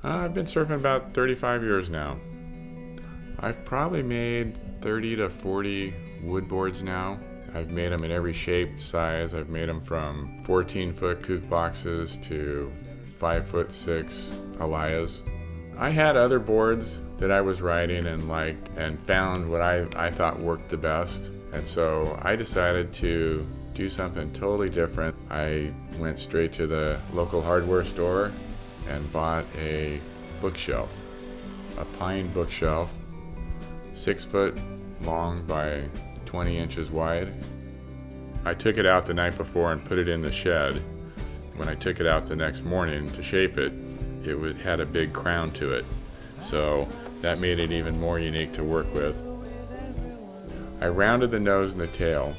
I've been surfing about 35 years now. I've probably made 30 to 40 wood boards now. I've made them in every shape, size. I've made them from 14-foot kook boxes to 5'6" Alayas. I had other boards that I was riding and liked and found what I thought worked the best. And so I decided to do something totally different. I went straight to the local hardware store and bought a bookshelf, a pine bookshelf, 6 foot long by 20 inches wide. I took it out the night before and put it in the shed. When I took it out the next morning to shape it, had a big crown to it. So that made it even more unique to work with. I rounded the nose and the tail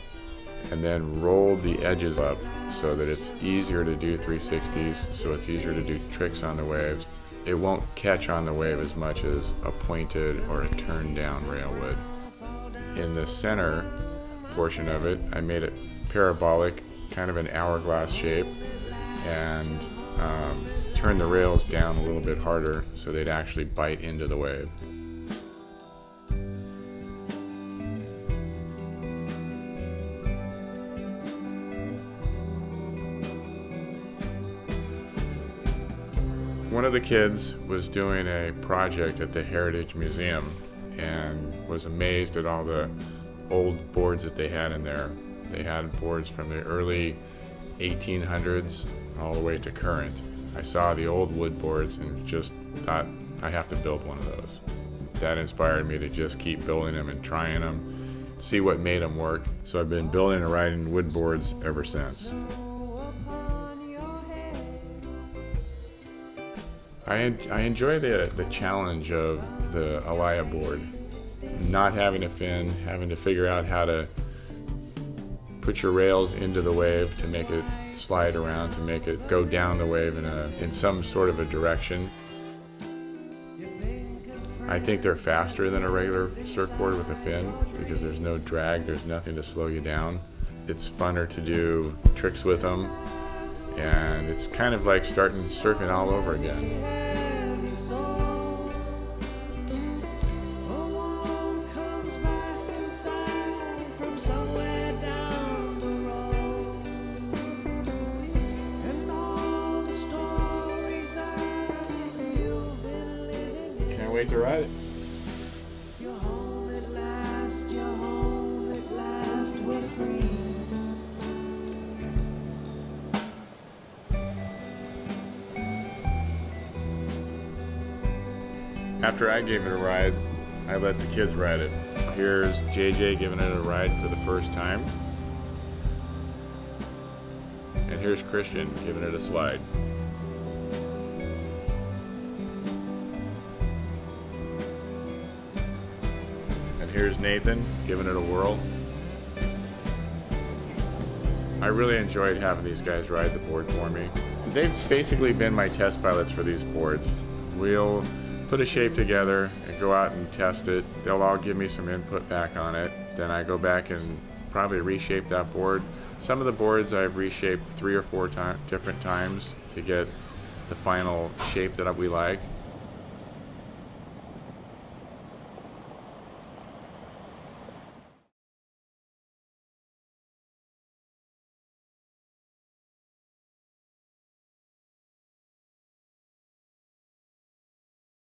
and then rolled the edges up so that it's easier to do 360s, so it's easier to do tricks on the waves. It won't catch on the wave as much as a pointed or a turned down rail would. In the center portion of it, I made it parabolic, kind of an hourglass shape, and turned the rails down a little bit harder so they'd actually bite into the wave. One of the kids was doing a project at the Heritage Museum and was amazed at all the old boards that they had in there. They had boards from the early 1800s all the way to current. I saw the old wood boards and just thought, I have to build one of those. That inspired me to just keep building them and trying them, see what made them work. So I've been building and riding wood boards ever since. I enjoy the challenge of the Alaya board. Not having a fin, having to figure out how to put your rails into the wave to make it slide around, to make it go down the wave in some sort of a direction. I think they're faster than a regular surfboard with a fin because there's no drag, there's nothing to slow you down. It's funner to do tricks with them, and it's kind of like starting surfing all over again. Can't wait to ride it. You're home at last, you're home at last, we're free. After I gave it a ride, I let the kids ride it. Here's JJ giving it a ride for the first time. And here's Christian giving it a slide. And here's Nathan giving it a whirl. I really enjoyed having these guys ride the board for me. They've basically been my test pilots for these boards. We'll put a shape together and go out and test it. They'll all give me some input back on it. Then I go back and probably reshape that board. Some of the boards I've reshaped 3 or 4 different times to get the final shape that we like.